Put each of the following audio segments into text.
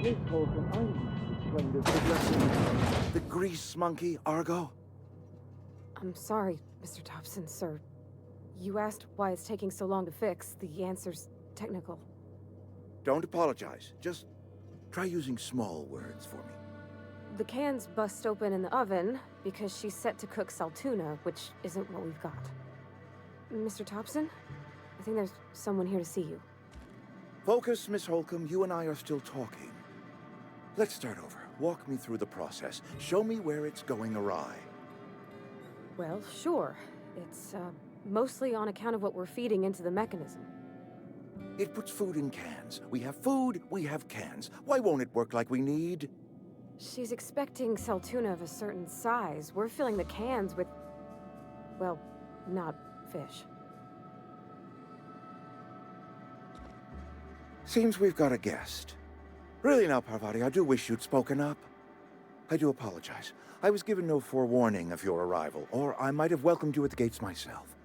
Miss Holcomb, I must explain this progressing. The grease monkey, Argo? I'm sorry, Mr. Thompson, sir. You asked why it's taking so long to fix. The answer's technical. Don't apologize. Just try using small words for me. The cans bust open in the oven because she's set to cook saltuna, which isn't what we've got. Mr. Thompson? I think there's someone here to see you. Focus, Miss Holcomb. You and I are still talking. Let's start over. Walk me through the process. Show me where it's going awry. Well, sure. It's, mostly on account of what we're feeding into the mechanism. It puts food in cans. We have food, we have cans. Why won't it work like we need? She's expecting saltuna of a certain size. We're filling the cans with, well, not fish. Seems we've got a guest. Really now, Parvati, I do wish you'd spoken up. I do apologize. I was given no forewarning of your arrival, or I might have welcomed you at the gates myself.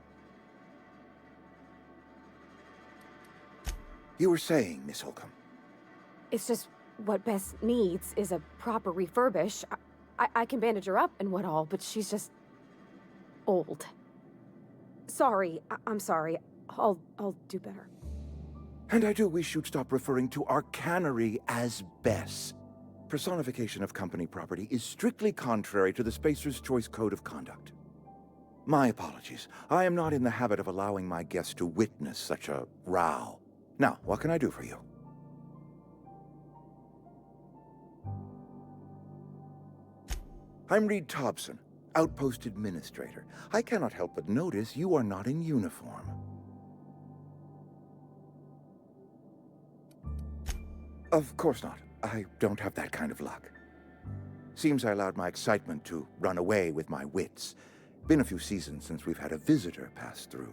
You were saying, Miss Holcomb. It's just what Bess needs is a proper refurbish. I can bandage her up and what all, but she's just old. Sorry, I'm sorry. I'll do better. And I do wish you'd stop referring to our cannery as Bess. Personification of company property is strictly contrary to the Spacer's Choice Code of Conduct. My apologies. I am not in the habit of allowing my guests to witness such a row. Now, what can I do for you? I'm Reed Thompson, Outpost Administrator. I cannot help but notice you are not in uniform. Of course not. I don't have that kind of luck. Seems I allowed my excitement to run away with my wits. Been a few seasons since we've had a visitor pass through.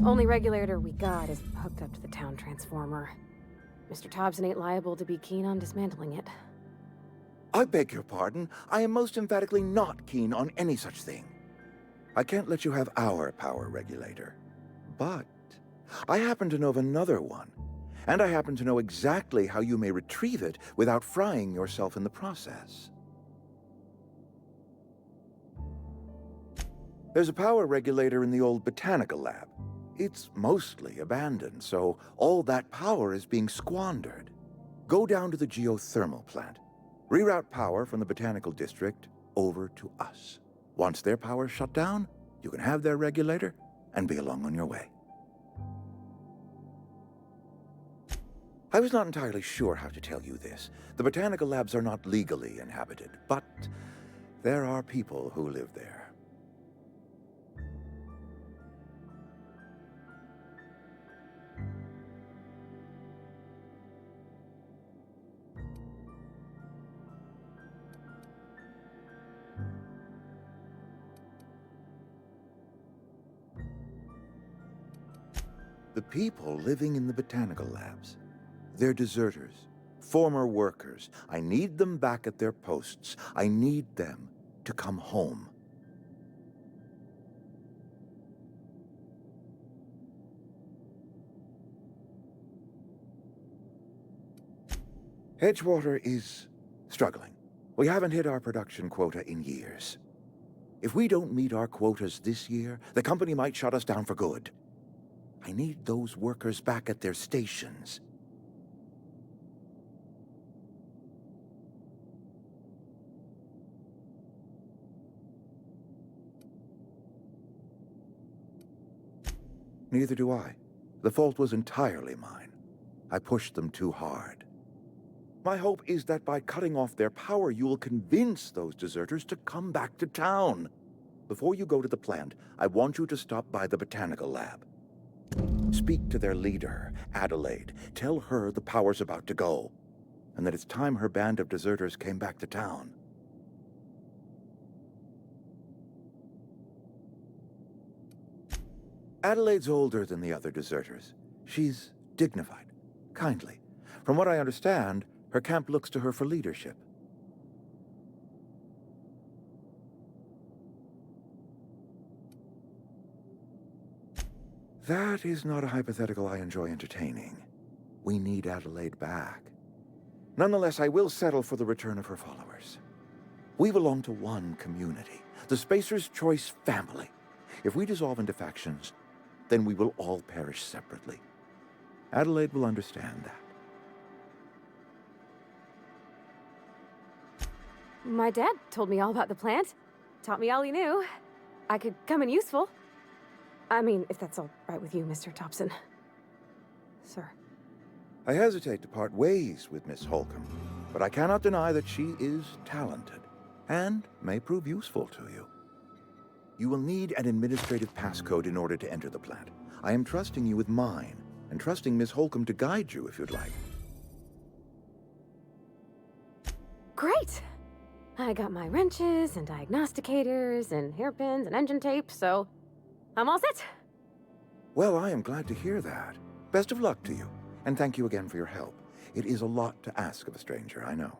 Only regulator we got is hooked up to the town transformer. Mr. Thompson ain't liable to be keen on dismantling it. I beg your pardon. I am most emphatically not keen on any such thing. I can't let you have our power regulator. But I happen to know of another one, and I happen to know exactly how you may retrieve it without frying yourself in the process. There's a power regulator in the old botanical lab. It's mostly abandoned, so all that power is being squandered. Go down to the geothermal plant. Reroute power from the botanical district over to us. Once their power's shut down, you can have their regulator and be along on your way. I was not entirely sure how to tell you this. The botanical labs are not legally inhabited, but there are people who live there. The people living in the botanical labs. They're deserters, former workers. I need them back at their posts. I need them to come home. Edgewater is struggling. We haven't hit our production quota in years. If we don't meet our quotas this year, the company might shut us down for good. I need those workers back at their stations. Neither do I. The fault was entirely mine. I pushed them too hard. My hope is that by cutting off their power, you will convince those deserters to come back to town. Before you go to the plant, I want you to stop by the botanical lab. Speak to their leader, Adelaide. Tell her the power's about to go, and that it's time her band of deserters came back to town. Adelaide's older than the other deserters. She's dignified, kindly. From what I understand, her camp looks to her for leadership. That is not a hypothetical I enjoy entertaining. We need Adelaide back. Nonetheless, I will settle for the return of her followers. We belong to one community, the Spacer's Choice family. If we dissolve into factions, then we will all perish separately. Adelaide will understand that. My dad told me all about the plant. Taught me all he knew. I could come in useful. I mean, if that's all right with you, Mr. Thompson. Sir. I hesitate to part ways with Miss Holcomb, but I cannot deny that she is talented and may prove useful to you. You will need an administrative passcode in order to enter the plant. I am trusting you with mine, and trusting Miss Holcomb to guide you if you'd like. Great! I got my wrenches and diagnosticators and hairpins and engine tape, so I'm all set. Well, I am glad to hear that. Best of luck to you, and thank you again for your help. It is a lot to ask of a stranger, I know.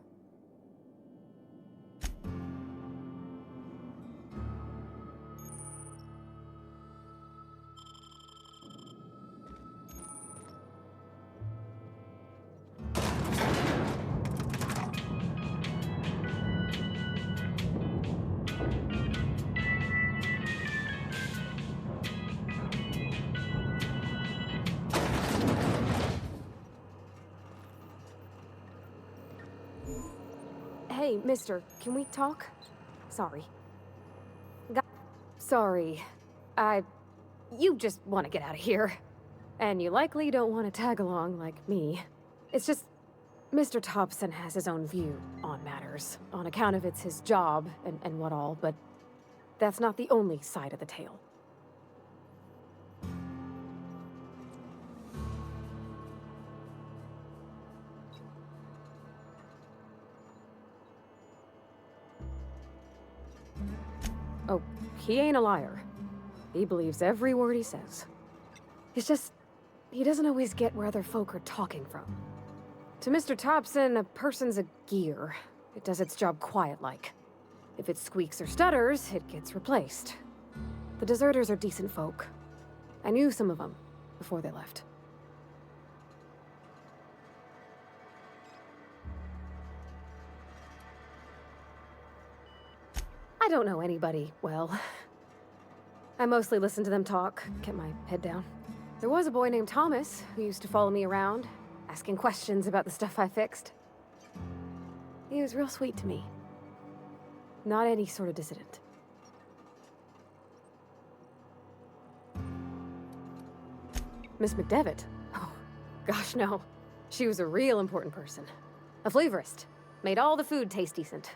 Hey, mister, can we talk? Sorry. Sorry. You just want to get out of here. And you likely don't want to tag along like me. It's just, Mr. Thompson has his own view on matters, on account of it's his job and what all, but that's not the only side of the tale. Oh, he ain't a liar. He believes every word he says. It's just, he doesn't always get where other folk are talking from. To Mr. Thompson, a person's a gear. It does its job quiet-like. If it squeaks or stutters, it gets replaced. The deserters are decent folk. I knew some of them before they left. I don't know anybody well. I mostly listened to them talk, kept my head down. There was a boy named Thomas who used to follow me around, asking questions about the stuff I fixed. He was real sweet to me. Not any sort of dissident. Miss McDevitt? Oh, gosh, no. She was a real important person. A flavorist. Made all the food taste decent.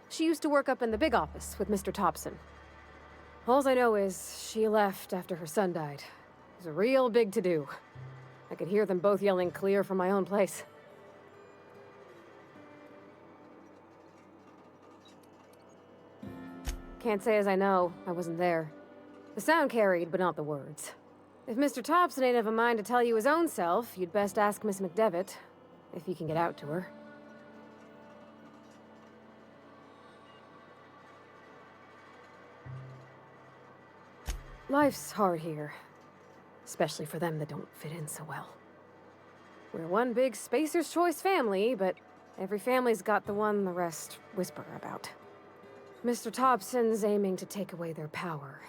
She used to work up in the big office with Mr. Thompson. Alls I know is she left after her son died. It was a real big to-do. I could hear them both yelling clear from my own place. Can't say as I know. I wasn't there. The sound carried, but not the words. If Mr. Thompson ain't of a mind to tell you his own self, you'd best ask Miss McDevitt, if you can get out to her. Life's hard here. Especially for them that don't fit in so well. We're one big Spacer's Choice family, but every family's got the one the rest whisper about. Mr. Thompson's aiming to take away their power.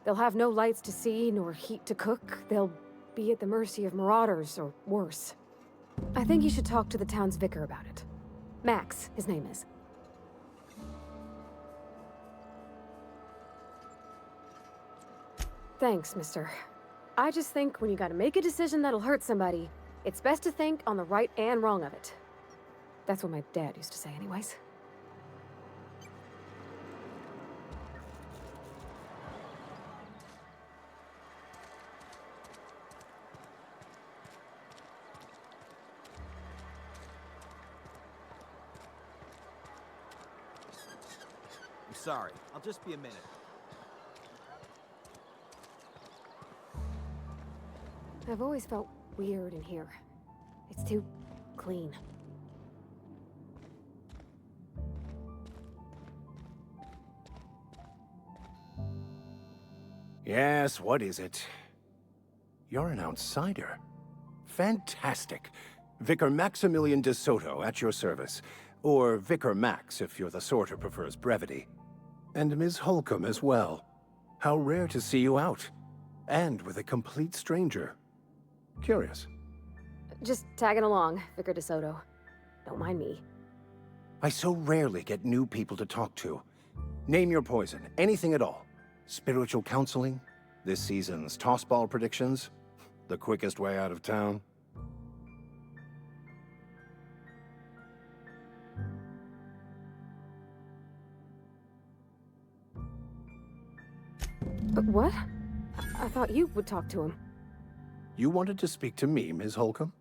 They'll have no lights to see, nor heat to cook. They'll be at the mercy of marauders, or worse. I think you should talk to the town's vicar about it. Max, his name is. Thanks, mister. I just think when you gotta make a decision that'll hurt somebody, it's best to think on the right and wrong of it. That's what my dad used to say anyways. I'm sorry. I'll just be a minute. I've always felt weird in here. It's too clean. Yes, what is it? You're an outsider. Fantastic. Vicar Maximilian de Soto at your service. Or Vicar Max if you're the sort who prefers brevity. And Ms. Holcomb as well. How rare to see you out. And with a complete stranger. Curious. Just tagging along, Vicar DeSoto. Don't mind me. I so rarely get new people to talk to. Name your poison, anything at all. Spiritual counseling? This season's tossball predictions? The quickest way out of town? But what? I thought you would talk to him. You wanted to speak to me, Ms. Holcomb?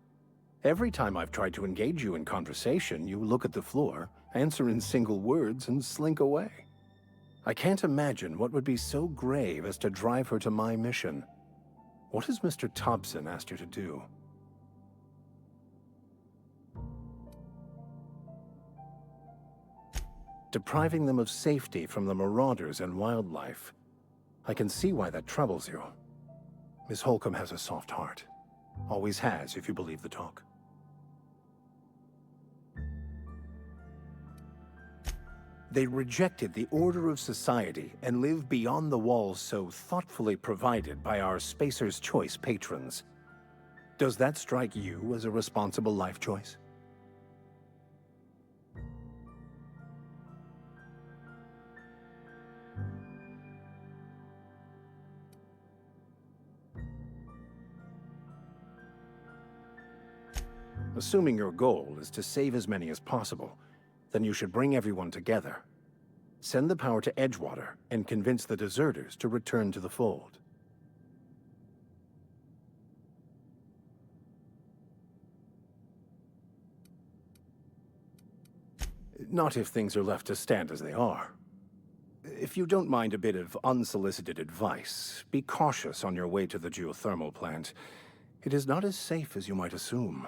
Every time I've tried to engage you in conversation, you look at the floor, answer in single words, and slink away. I can't imagine what would be so grave as to drive her to my mission. What has Mr. Thompson asked you to do? Depriving them of safety from the marauders and wildlife. I can see why that troubles you. Miss Holcomb has a soft heart. Always has, if you believe the talk. They rejected the order of society and live beyond the walls so thoughtfully provided by our Spacer's Choice patrons. Does that strike you as a responsible life choice? Assuming your goal is to save as many as possible, then you should bring everyone together. Send the power to Edgewater and convince the deserters to return to the fold. Not if things are left to stand as they are. If you don't mind a bit of unsolicited advice, be cautious on your way to the geothermal plant. It is not as safe as you might assume.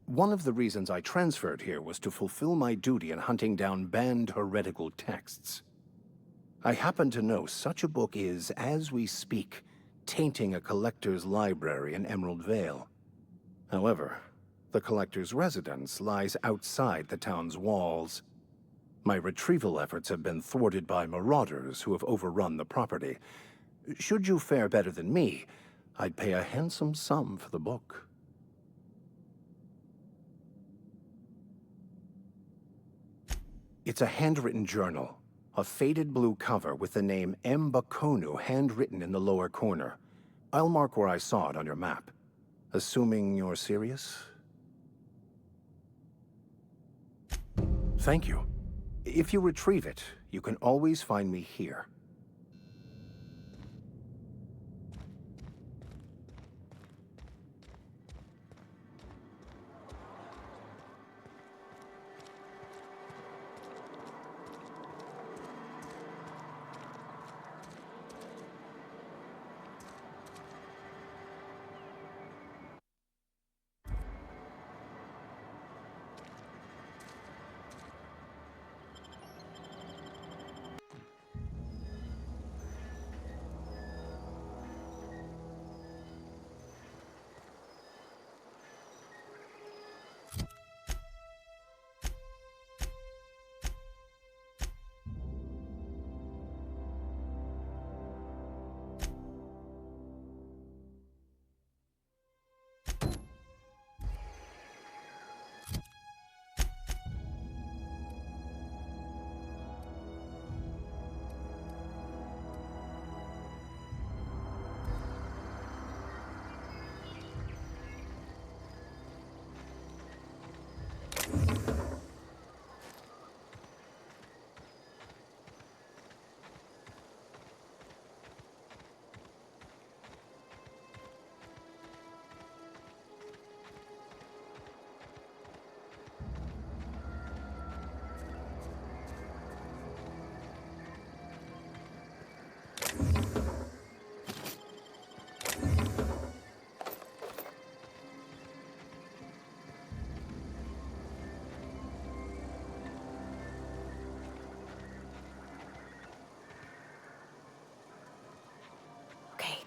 One of the reasons I transferred here was to fulfill my duty in hunting down banned heretical texts. I happen to know such a book is, as we speak, tainting a collector's library in Emerald Vale. However, the collector's residence lies outside the town's walls. My retrieval efforts have been thwarted by marauders who have overrun the property. Should you fare better than me, I'd pay a handsome sum for the book. It's a handwritten journal, a faded blue cover with the name M. Bakonu handwritten in the lower corner. I'll mark where I saw it on your map. Assuming you're serious? Thank you. If you retrieve it, you can always find me here.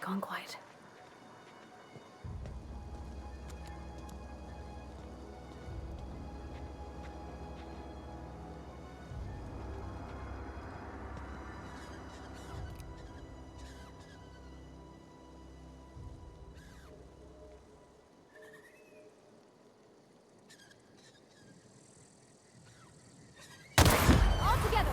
gone quiet. All together!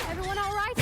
Everyone all right?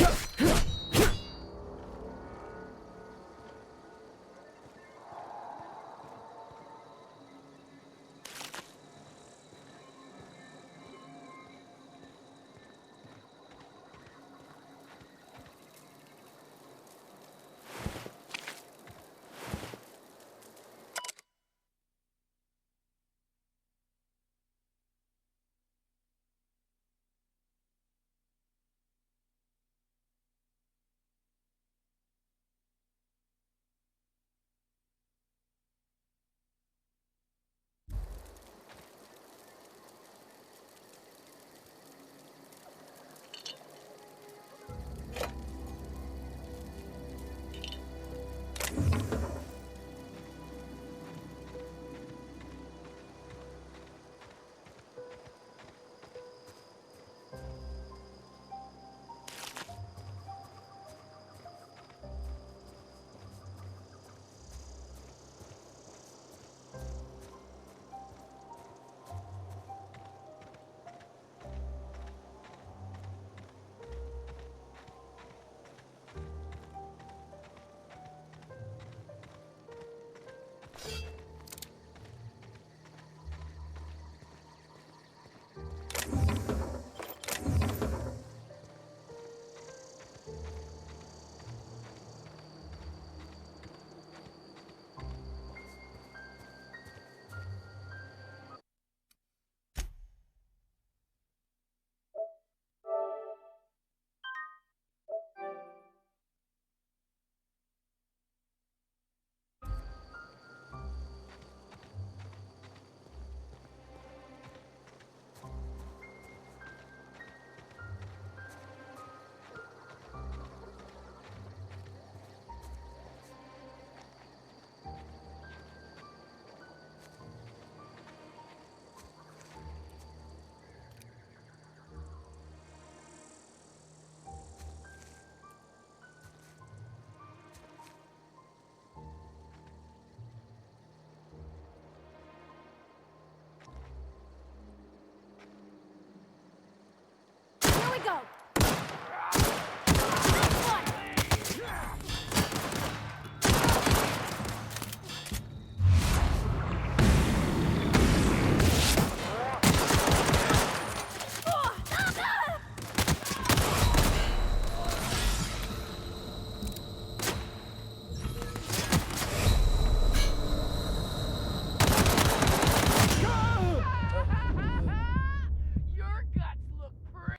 Here we go! Next one! Your guts look pretty.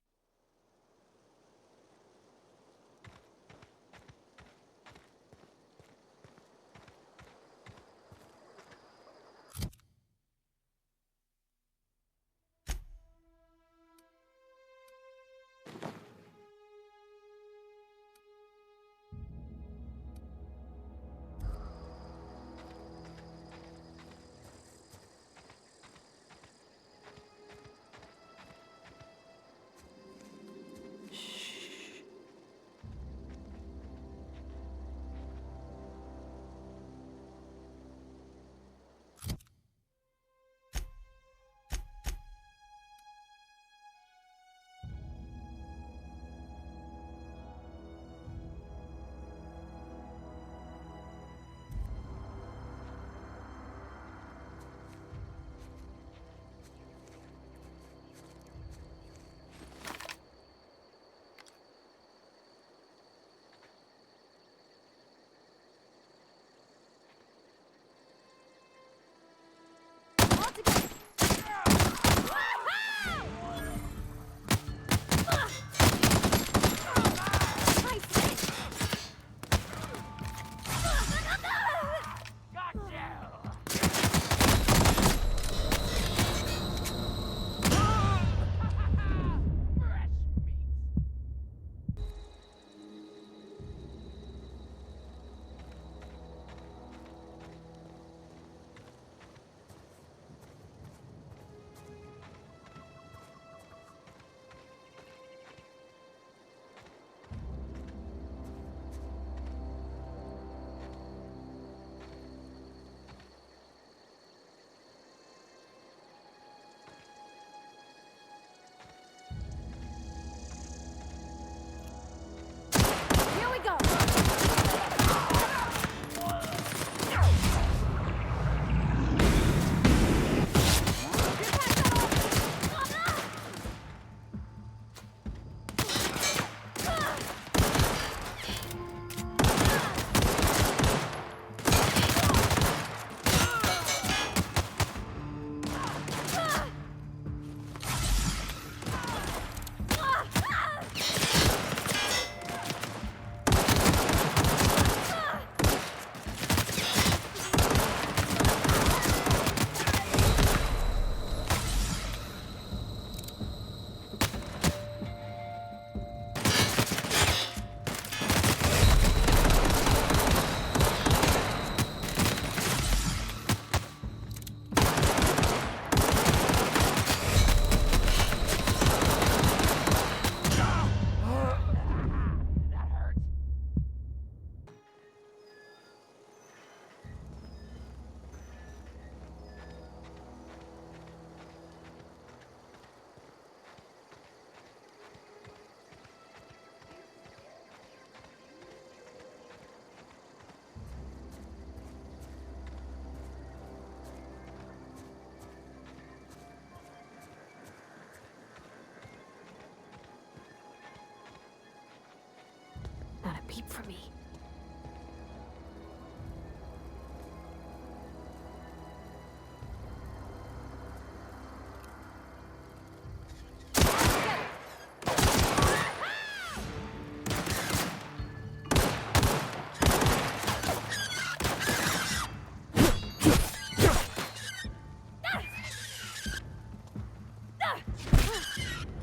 from me.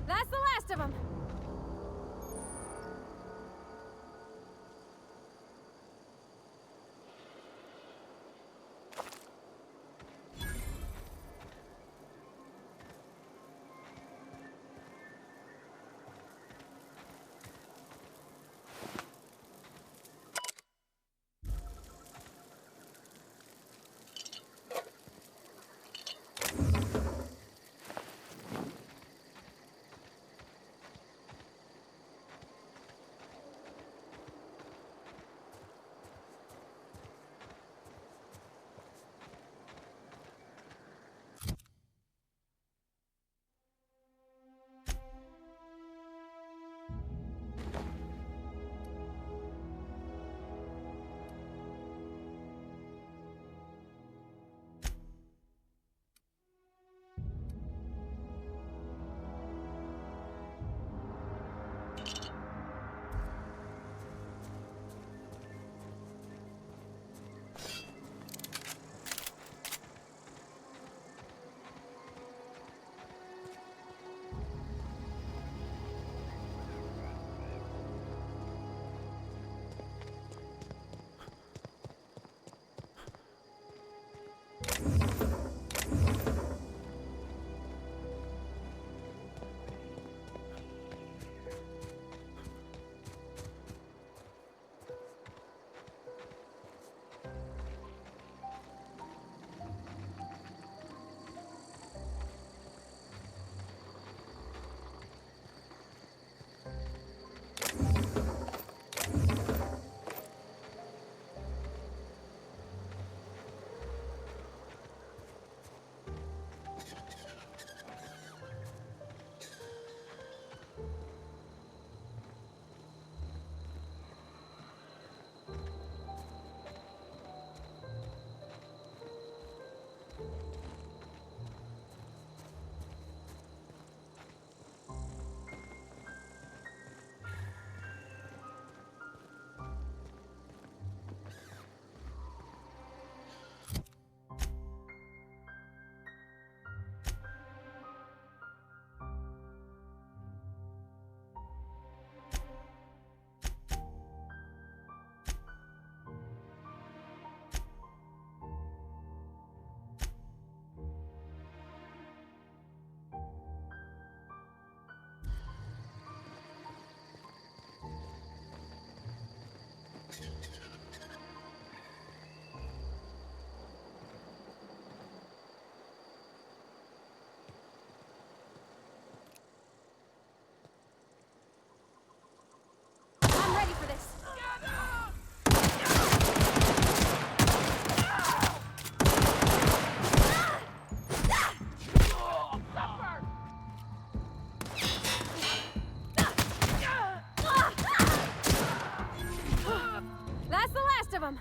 That's the last of them. I'm ready for this. That's the last of them.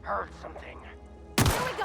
Heard something. Here we go.